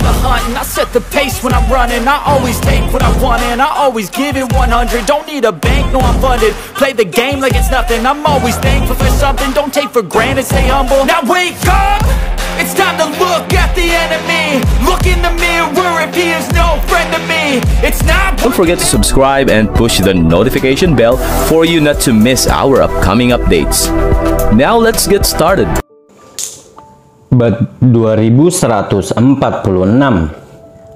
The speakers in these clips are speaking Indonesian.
the hunt and I set the pace when I'm running. I always take what I want and I always give it 100. Don't need a bank, no I'm funded. Play the game like it's nothing. I'm always thankful for something. Don't take for granted, stay humble. Now wake up, it's time to look at the enemy. Look in the mirror if he is no friend to me. It's not. Don't forget to subscribe and push the notification bell for you not to miss our upcoming updates. Now let's get started. Bab 2146.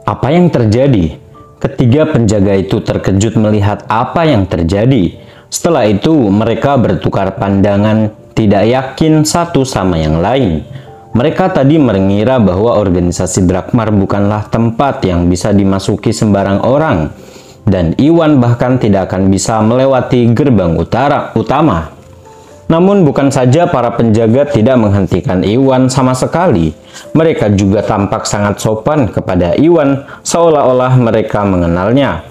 Apa yang terjadi? Ketiga penjaga itu terkejut melihat apa yang terjadi. Setelah itu mereka bertukar pandangan, tidak yakin satu sama yang lain. Mereka tadi mengira bahwa organisasi Drakmar bukanlah tempat yang bisa dimasuki sembarang orang, dan Iwan bahkan tidak akan bisa melewati gerbang utama. Namun bukan saja para penjaga tidak menghentikan Iwan sama sekali, mereka juga tampak sangat sopan kepada Iwan, seolah-olah mereka mengenalnya.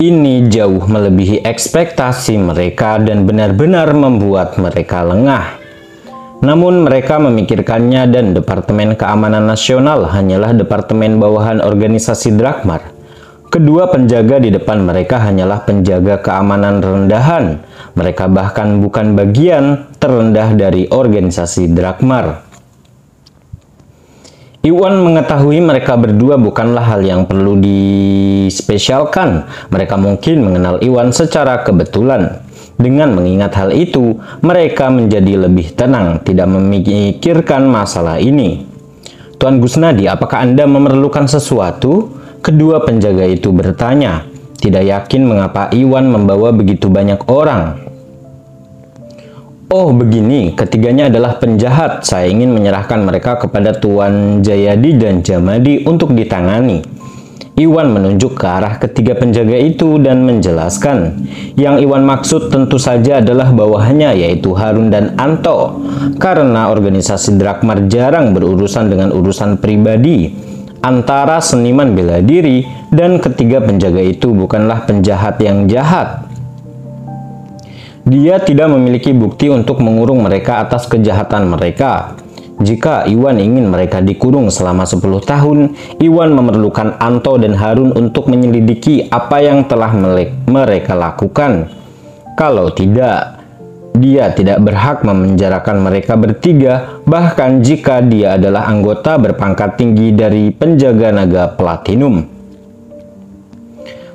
Ini jauh melebihi ekspektasi mereka dan benar-benar membuat mereka lengah. Namun mereka memikirkannya dan Departemen Keamanan Nasional hanyalah departemen bawahan organisasi Drakmar. Kedua penjaga di depan mereka hanyalah penjaga keamanan rendahan. Mereka bahkan bukan bagian terendah dari organisasi Drakmar. Iwan mengetahui mereka berdua bukanlah hal yang perlu dispesialkan. Mereka mungkin mengenal Iwan secara kebetulan. Dengan mengingat hal itu, mereka menjadi lebih tenang, tidak memikirkan masalah ini. Tuan Gusnadi, apakah Anda memerlukan sesuatu? Kedua penjaga itu bertanya, tidak yakin mengapa Iwan membawa begitu banyak orang. Oh begini, ketiganya adalah penjahat. Saya ingin menyerahkan mereka kepada Tuan Jayadi dan Jamadi untuk ditangani. Iwan menunjuk ke arah ketiga penjaga itu dan menjelaskan. Yang Iwan maksud tentu saja adalah bawahannya, yaitu Harun dan Anto. Karena organisasi Drakmar jarang berurusan dengan urusan pribadi antara seniman bela diri, dan ketiga penjaga itu bukanlah penjahat yang jahat. Dia tidak memiliki bukti untuk mengurung mereka atas kejahatan mereka. Jika Iwan ingin mereka dikurung selama 10 tahun, Iwan memerlukan Anto dan Harun untuk menyelidiki apa yang telah mereka lakukan. Kalau tidak, dia tidak berhak memenjarakan mereka bertiga, bahkan jika dia adalah anggota berpangkat tinggi dari penjaga naga Platinum.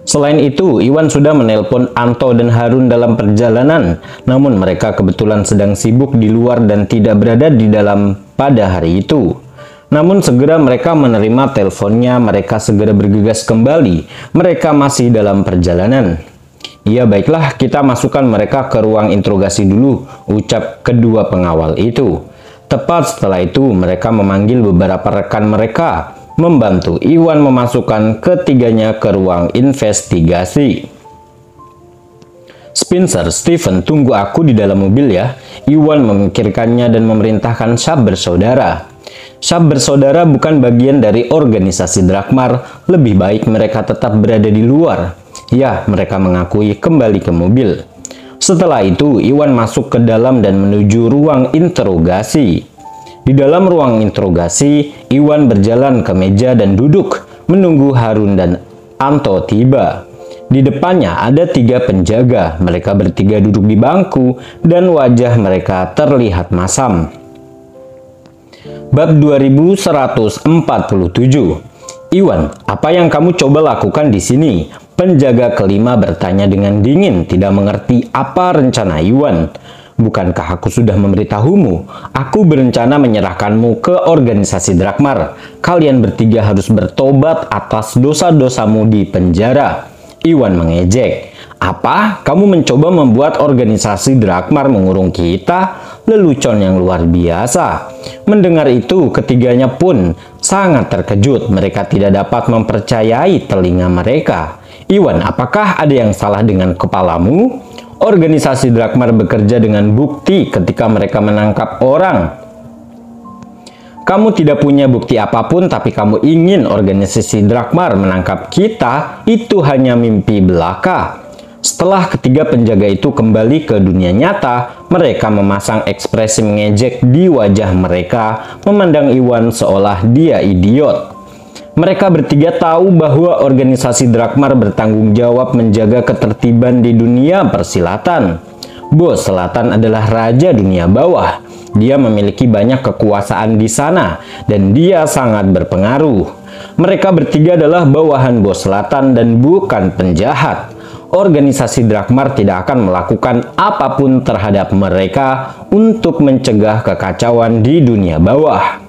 Selain itu, Iwan sudah menelpon Anto dan Harun dalam perjalanan, namun mereka kebetulan sedang sibuk di luar dan tidak berada di dalam pada hari itu. Namun segera mereka menerima teleponnya, mereka segera bergegas kembali. Mereka masih dalam perjalanan. Ya baiklah, kita masukkan mereka ke ruang interogasi dulu, ucap kedua pengawal itu. Tepat setelah itu, mereka memanggil beberapa rekan mereka, membantu Iwan memasukkan ketiganya ke ruang investigasi. Spencer, Stephen, tunggu aku di dalam mobil ya. Iwan memikirkannya dan memerintahkan Syab bersaudara. Syab bersaudara bukan bagian dari organisasi Drakmar, lebih baik mereka tetap berada di luar. Ya, mereka mengakui kembali ke mobil. Setelah itu, Iwan masuk ke dalam dan menuju ruang interogasi. Di dalam ruang interogasi, Iwan berjalan ke meja dan duduk, menunggu Harun dan Anto tiba. Di depannya ada 3 penjaga, mereka bertiga duduk di bangku, dan wajah mereka terlihat masam. Bab 2147. Iwan, apa yang kamu coba lakukan di sini? Penjaga kelima bertanya dengan dingin, tidak mengerti apa rencana Iwan. Bukankah aku sudah memberitahumu? Aku berencana menyerahkanmu ke organisasi Drakmar. Kalian bertiga harus bertobat atas dosa-dosamu di penjara. Iwan mengejek. Apa? Kamu mencoba membuat organisasi Drakmar mengurung kita? Lelucon yang luar biasa. Mendengar itu, ketiganya pun sangat terkejut. Mereka tidak dapat mempercayai telinga mereka. Iwan, apakah ada yang salah dengan kepalamu? Organisasi Drakmar bekerja dengan bukti ketika mereka menangkap orang. Kamu tidak punya bukti apapun, tapi kamu ingin organisasi Drakmar menangkap kita, itu hanya mimpi belaka. Setelah ketiga penjaga itu kembali ke dunia nyata, mereka memasang ekspresi mengejek di wajah mereka, memandang Iwan seolah dia idiot. Mereka bertiga tahu bahwa organisasi Drakmar bertanggung jawab menjaga ketertiban di dunia persilatan. Bos Selatan adalah raja dunia bawah. Dia memiliki banyak kekuasaan di sana, dan dia sangat berpengaruh. Mereka bertiga adalah bawahan Bos Selatan dan bukan penjahat. Organisasi Drakmar tidak akan melakukan apapun terhadap mereka untuk mencegah kekacauan di dunia bawah.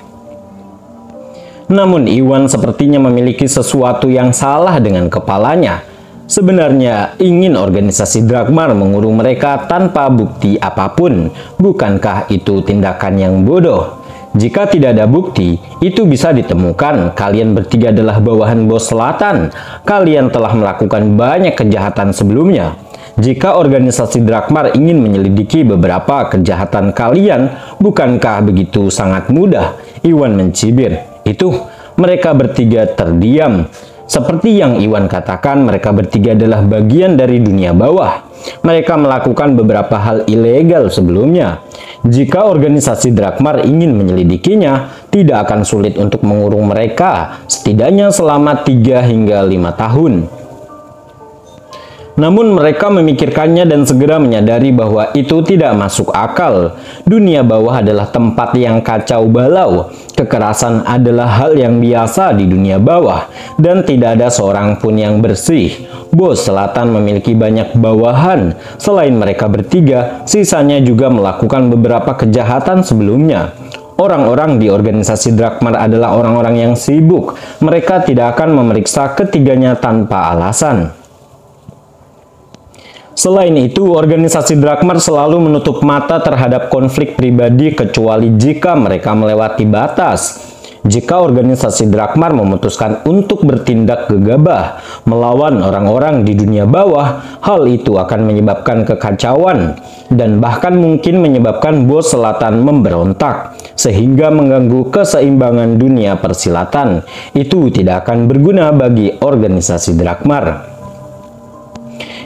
Namun Iwan sepertinya memiliki sesuatu yang salah dengan kepalanya. Sebenarnya ingin organisasi Drakmar mengurung mereka tanpa bukti apapun. Bukankah itu tindakan yang bodoh? Jika tidak ada bukti, itu bisa ditemukan. Kalian bertiga adalah bawahan Bos Selatan. Kalian telah melakukan banyak kejahatan sebelumnya. Jika organisasi Drakmar ingin menyelidiki beberapa kejahatan kalian, bukankah begitu sangat mudah? Iwan mencibir. Itu, mereka bertiga terdiam. Seperti yang Iwan katakan, mereka bertiga adalah bagian dari dunia bawah. Mereka melakukan beberapa hal ilegal sebelumnya. Jika organisasi Drakmar ingin menyelidikinya, tidak akan sulit untuk mengurung mereka, setidaknya selama 3 hingga 5 tahun. Namun mereka memikirkannya dan segera menyadari bahwa itu tidak masuk akal. Dunia bawah adalah tempat yang kacau balau. Kekerasan adalah hal yang biasa di dunia bawah, dan tidak ada seorang pun yang bersih. Bos Selatan memiliki banyak bawahan. Selain mereka bertiga, sisanya juga melakukan beberapa kejahatan sebelumnya. Orang-orang di organisasi Drakmar adalah orang-orang yang sibuk. Mereka tidak akan memeriksa ketiganya tanpa alasan. Selain itu, organisasi Drakmar selalu menutup mata terhadap konflik pribadi kecuali jika mereka melewati batas. Jika organisasi Drakmar memutuskan untuk bertindak gegabah melawan orang-orang di dunia bawah, hal itu akan menyebabkan kekacauan dan bahkan mungkin menyebabkan Bos Selatan memberontak sehingga mengganggu keseimbangan dunia persilatan. Itu tidak akan berguna bagi organisasi Drakmar.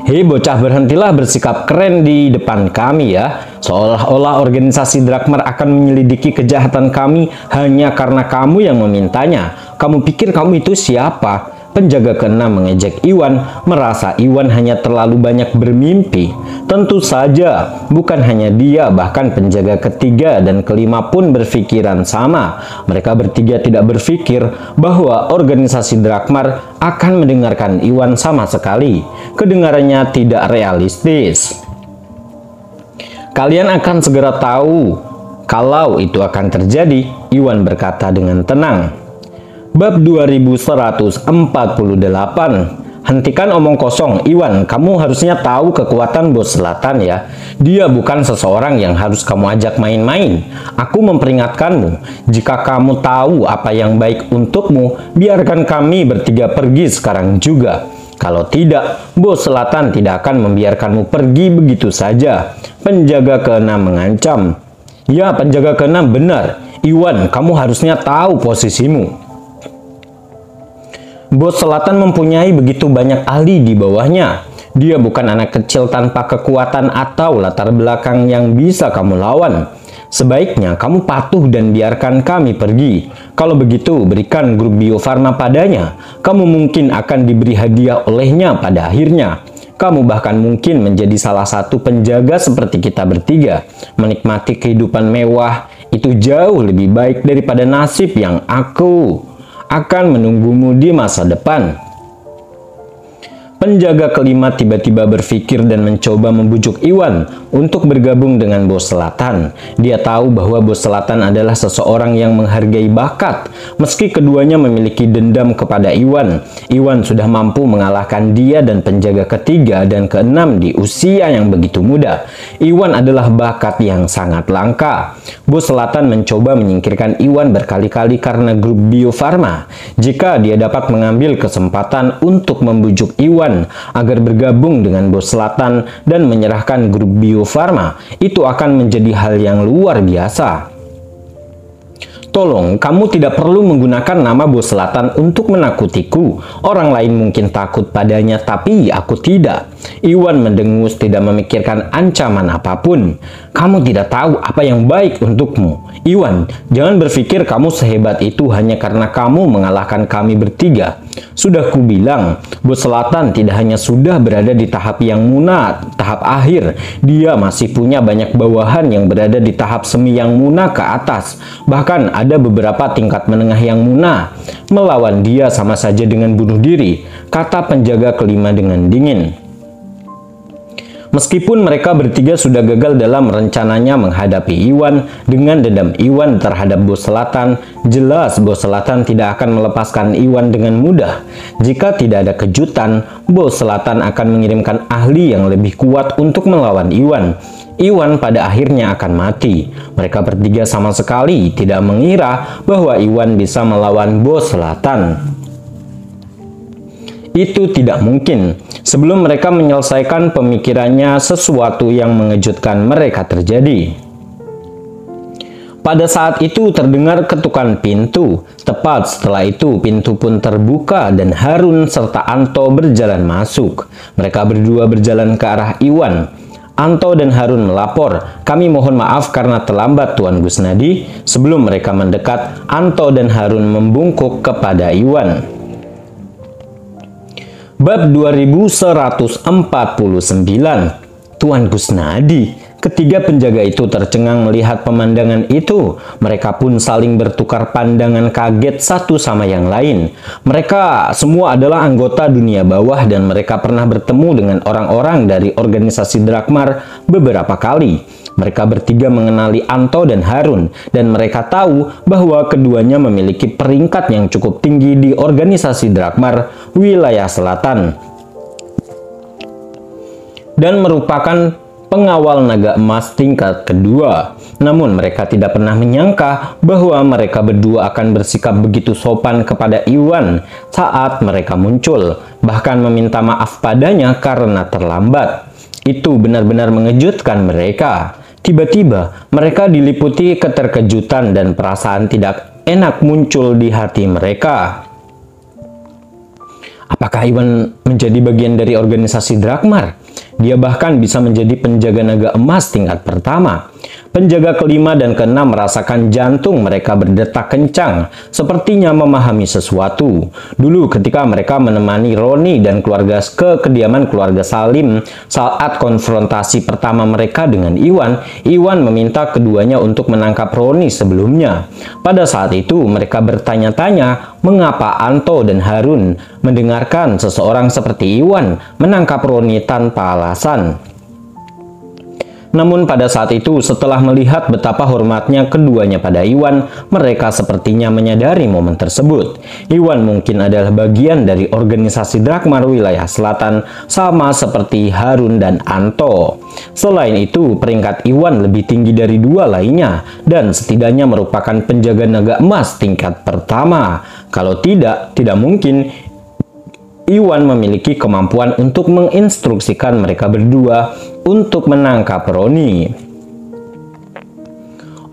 Hei bocah, berhentilah bersikap keren di depan kami ya. Seolah-olah organisasi Drakmar akan menyelidiki kejahatan kami hanya karena kamu yang memintanya. Kamu pikir kamu itu siapa? Penjaga keenam mengejek Iwan, merasa Iwan hanya terlalu banyak bermimpi. Tentu saja, bukan hanya dia, bahkan penjaga ketiga dan kelima pun berpikiran sama. Mereka bertiga tidak berpikir bahwa organisasi Drakmar akan mendengarkan Iwan sama sekali. Kedengarannya tidak realistis. Kalian akan segera tahu kalau itu akan terjadi, Iwan berkata dengan tenang. Bab 2148. Hentikan omong kosong, Iwan. Kamu harusnya tahu kekuatan Bos Selatan ya. Dia bukan seseorang yang harus kamu ajak main-main. Aku memperingatkanmu. Jika kamu tahu apa yang baik untukmu, biarkan kami bertiga pergi sekarang juga. Kalau tidak, Bos Selatan tidak akan membiarkanmu pergi begitu saja. Penjaga keenam mengancam. Ya, penjaga keenam benar. Iwan, kamu harusnya tahu posisimu. Bos Selatan mempunyai begitu banyak ahli di bawahnya. Dia bukan anak kecil tanpa kekuatan atau latar belakang yang bisa kamu lawan. Sebaiknya kamu patuh dan biarkan kami pergi. Kalau begitu, berikan grup Bio Farma padanya. Kamu mungkin akan diberi hadiah olehnya pada akhirnya. Kamu bahkan mungkin menjadi salah satu penjaga seperti kita bertiga. Menikmati kehidupan mewah itu jauh lebih baik daripada nasib yang aku akan menunggumu di masa depan. Penjaga kelima tiba-tiba berpikir dan mencoba membujuk Iwan untuk bergabung dengan Bos Selatan. Dia tahu bahwa Bos Selatan adalah seseorang yang menghargai bakat. Meski keduanya memiliki dendam kepada Iwan, Iwan sudah mampu mengalahkan dia dan penjaga ketiga dan keenam di usia yang begitu muda. Iwan adalah bakat yang sangat langka. Bos Selatan mencoba menyingkirkan Iwan berkali-kali karena grup Bio Farma. Jika dia dapat mengambil kesempatan untuk membujuk Iwan agar bergabung dengan Bos Selatan dan menyerahkan grup Bio Farma, itu akan menjadi hal yang luar biasa. Tolong, kamu tidak perlu menggunakan nama Bos Selatan untuk menakutiku. Orang lain mungkin takut padanya, tapi aku tidak. Iwan mendengus, tidak memikirkan ancaman apapun. Kamu tidak tahu apa yang baik untukmu. Iwan, jangan berpikir kamu sehebat itu hanya karena kamu mengalahkan kami bertiga. Sudah kubilang, Bos Selatan tidak hanya sudah berada di tahap yang muna, tahap akhir. Dia masih punya banyak bawahan yang berada di tahap semi yang muna ke atas. Bahkan ada beberapa tingkat menengah yang muna. Melawan dia sama saja dengan bunuh diri, kata penjaga kelima dengan dingin. Meskipun mereka bertiga sudah gagal dalam rencananya menghadapi Iwan, dengan dendam Iwan terhadap Bos Selatan, jelas Bos Selatan tidak akan melepaskan Iwan dengan mudah. Jika tidak ada kejutan, Bos Selatan akan mengirimkan ahli yang lebih kuat untuk melawan Iwan. Iwan pada akhirnya akan mati. Mereka bertiga sama sekali tidak mengira bahwa Iwan bisa melawan Bos Selatan. Itu tidak mungkin. Sebelum mereka menyelesaikan pemikirannya, sesuatu yang mengejutkan mereka terjadi. Pada saat itu terdengar ketukan pintu. Tepat setelah itu pintu pun terbuka dan Harun serta Anto berjalan masuk. Mereka berdua berjalan ke arah Iwan. Anto dan Harun melapor, "Kami mohon maaf karena terlambat Tuan Gusnadi." Sebelum mereka mendekat, Anto dan Harun membungkuk kepada Iwan. Bab 2149. Tuan Gusnadi. Ketiga penjaga itu tercengang melihat pemandangan itu. Mereka pun saling bertukar pandangan kaget satu sama yang lain. Mereka semua adalah anggota dunia bawah dan mereka pernah bertemu dengan orang-orang dari organisasi Drakmar beberapa kali. Mereka bertiga mengenali Anto dan Harun, dan mereka tahu bahwa keduanya memiliki peringkat yang cukup tinggi di organisasi Drakmar wilayah selatan dan merupakan pengawal naga emas tingkat kedua. Namun mereka tidak pernah menyangka bahwa mereka berdua akan bersikap begitu sopan kepada Iwan saat mereka muncul, bahkan meminta maaf padanya karena terlambat. Itu benar-benar mengejutkan mereka. Tiba-tiba mereka diliputi keterkejutan dan perasaan tidak enak muncul di hati mereka. Apakah Iwan menjadi bagian dari organisasi Drakmar? Dia bahkan bisa menjadi penjaga naga emas tingkat pertama. Penjaga kelima dan keenam merasakan jantung mereka berdetak kencang, sepertinya memahami sesuatu. Dulu ketika mereka menemani Roni dan keluarga ke kediaman keluarga Salim saat konfrontasi pertama mereka dengan Iwan, Iwan meminta keduanya untuk menangkap Roni sebelumnya. Pada saat itu mereka bertanya-tanya mengapa Anto dan Harun mendengarkan seseorang seperti Iwan menangkap Roni tanpa alasan. Namun pada saat itu, setelah melihat betapa hormatnya keduanya pada Iwan, mereka sepertinya menyadari momen tersebut. Iwan mungkin adalah bagian dari organisasi Drakmar wilayah selatan, sama seperti Harun dan Anto. Selain itu, peringkat Iwan lebih tinggi dari dua lainnya, dan setidaknya merupakan penjaga naga emas tingkat pertama. Kalau tidak mungkin Iwan memiliki kemampuan untuk menginstruksikan mereka berdua untuk menangkap Roni.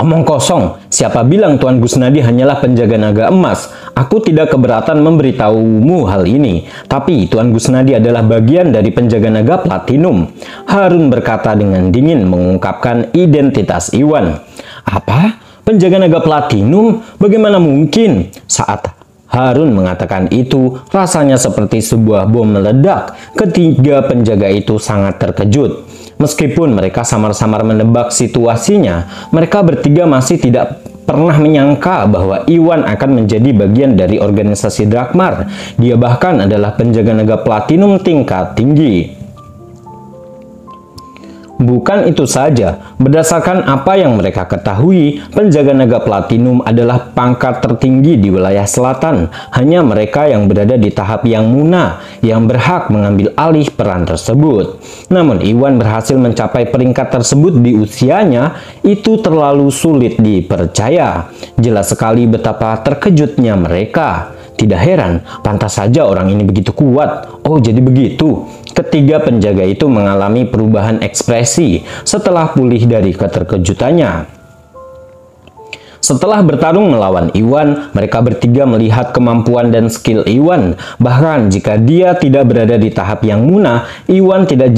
Omong kosong, siapa bilang Tuan Gusnadi hanyalah penjaga naga emas? Aku tidak keberatan memberitahumu hal ini, tapi Tuan Gusnadi adalah bagian dari penjaga naga platinum. Harun berkata dengan dingin mengungkapkan identitas Iwan. Apa? Penjaga naga platinum? Bagaimana mungkin? Saat Harun mengatakan itu, rasanya seperti sebuah bom meledak. Ketiga penjaga itu sangat terkejut. Meskipun mereka samar-samar menebak situasinya, mereka bertiga masih tidak pernah menyangka bahwa Iwan akan menjadi bagian dari organisasi Drakmar. Dia bahkan adalah penjaga naga platinum tingkat tinggi. Bukan itu saja, berdasarkan apa yang mereka ketahui, penjaga naga platinum adalah pangkat tertinggi di wilayah selatan. Hanya mereka yang berada di tahap yang muna yang berhak mengambil alih peran tersebut. Namun Iwan berhasil mencapai peringkat tersebut di usianya, itu terlalu sulit dipercaya. Jelas sekali betapa terkejutnya mereka. Tidak heran, pantas saja orang ini begitu kuat. Oh, jadi begitu. Ketiga penjaga itu mengalami perubahan ekspresi setelah pulih dari keterkejutannya. Setelah bertarung melawan Iwan, mereka bertiga melihat kemampuan dan skill Iwan. Bahkan jika dia tidak berada di tahap yang Muna, Iwan tidak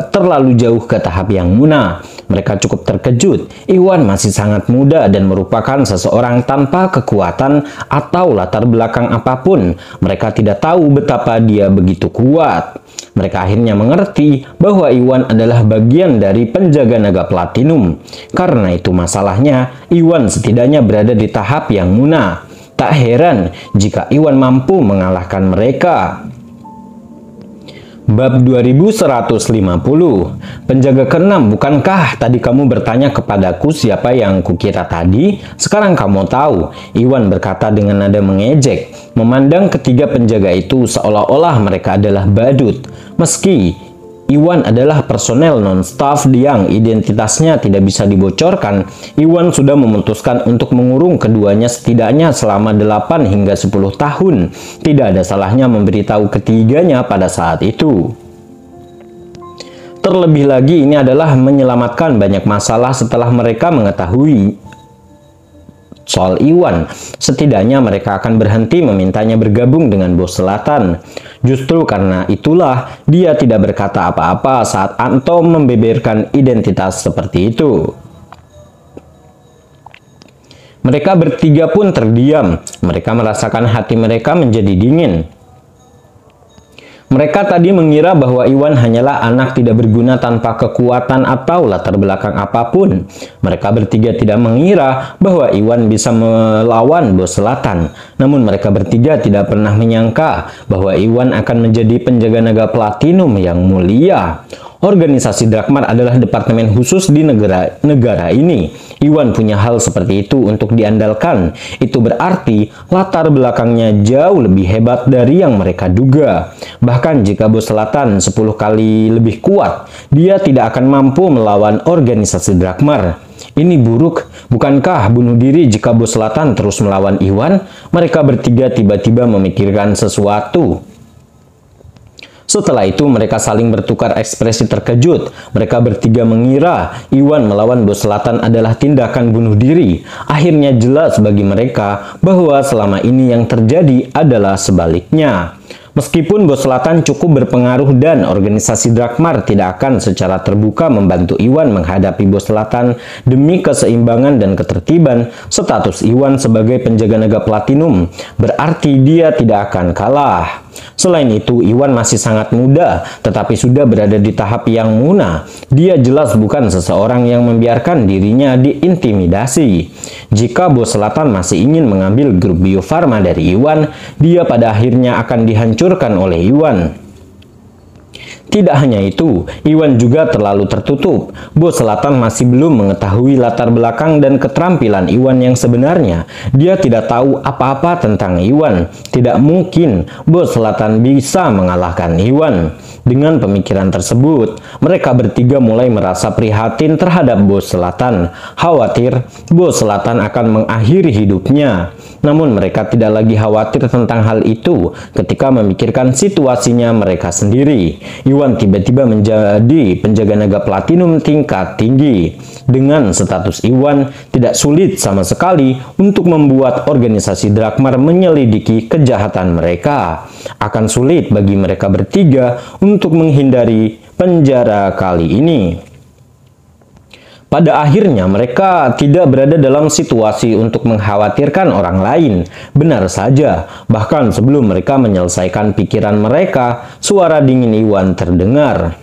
terlalu jauh ke tahap yang Muna. Mereka cukup terkejut. Iwan masih sangat muda dan merupakan seseorang tanpa kekuatan atau latar belakang apapun. Mereka tidak tahu betapa dia begitu kuat. Mereka akhirnya mengerti bahwa Iwan adalah bagian dari penjaga naga platinum. Karena itu masalahnya, Iwan setidaknya berada di tahap yang Muna. Tak heran jika Iwan mampu mengalahkan mereka. Bab 2150. Penjaga ke-6, bukankah tadi kamu bertanya kepadaku siapa yang kukira tadi? Sekarang kamu tahu, Iwan berkata dengan nada mengejek, memandang ketiga penjaga itu seolah-olah mereka adalah badut. Meski Iwan adalah personel non-staff yang identitasnya tidak bisa dibocorkan, Iwan sudah memutuskan untuk mengurung keduanya setidaknya selama 8 hingga 10 tahun. Tidak ada salahnya memberitahu ketiganya pada saat itu. Terlebih lagi, ini adalah menyelamatkan banyak masalah setelah mereka mengetahui soal Iwan. Setidaknya mereka akan berhenti memintanya bergabung dengan bos selatan. Justru karena itulah dia tidak berkata apa-apa saat Anto membeberkan identitas seperti itu. Mereka bertiga pun terdiam. Mereka merasakan hati mereka menjadi dingin. Mereka tadi mengira bahwa Iwan hanyalah anak tidak berguna tanpa kekuatan atau latar belakang apapun. Mereka bertiga tidak mengira bahwa Iwan bisa melawan bos selatan. Namun mereka bertiga tidak pernah menyangka bahwa Iwan akan menjadi penjaga naga platinum yang mulia. Organisasi Drakmar adalah departemen khusus di negara ini. Iwan punya hal seperti itu untuk diandalkan. Itu berarti latar belakangnya jauh lebih hebat dari yang mereka duga. Bahkan jika bos selatan 10 kali lebih kuat, dia tidak akan mampu melawan organisasi Drakmar. Ini buruk, bukankah bunuh diri jika bos selatan terus melawan Iwan? Mereka bertiga tiba-tiba memikirkan sesuatu. Setelah itu mereka saling bertukar ekspresi terkejut. Mereka bertiga mengira Iwan melawan bos selatan adalah tindakan bunuh diri. Akhirnya jelas bagi mereka bahwa selama ini yang terjadi adalah sebaliknya. Meskipun bos selatan cukup berpengaruh dan organisasi Drakmar tidak akan secara terbuka membantu Iwan menghadapi bos selatan demi keseimbangan dan ketertiban, status Iwan sebagai penjaga naga platinum berarti dia tidak akan kalah. Selain itu, Iwan masih sangat muda, tetapi sudah berada di tahap yang Muna. Dia jelas bukan seseorang yang membiarkan dirinya diintimidasi. Jika bos selatan masih ingin mengambil grup Bio Farma dari Iwan, dia pada akhirnya akan dihancurkan oleh Iwan. Tidak hanya itu, Iwan juga terlalu tertutup. Bos selatan masih belum mengetahui latar belakang dan keterampilan Iwan yang sebenarnya. Dia tidak tahu apa-apa tentang Iwan. Tidak mungkin bos selatan bisa mengalahkan Iwan. Dengan pemikiran tersebut, mereka bertiga mulai merasa prihatin terhadap bos selatan. Khawatir bos selatan akan mengakhiri hidupnya. Namun mereka tidak lagi khawatir tentang hal itu ketika memikirkan situasinya mereka sendiri. Iwan tiba-tiba menjadi penjaga naga platinum tingkat tinggi. Dengan status Iwan, tidak sulit sama sekali untuk membuat organisasi Drakmar menyelidiki kejahatan mereka. Akan sulit bagi mereka bertiga untuk menghindari penjara kali ini. Pada akhirnya mereka tidak berada dalam situasi untuk mengkhawatirkan orang lain. Benar saja, bahkan sebelum mereka menyelesaikan pikiran mereka, suara dingin Iwan terdengar.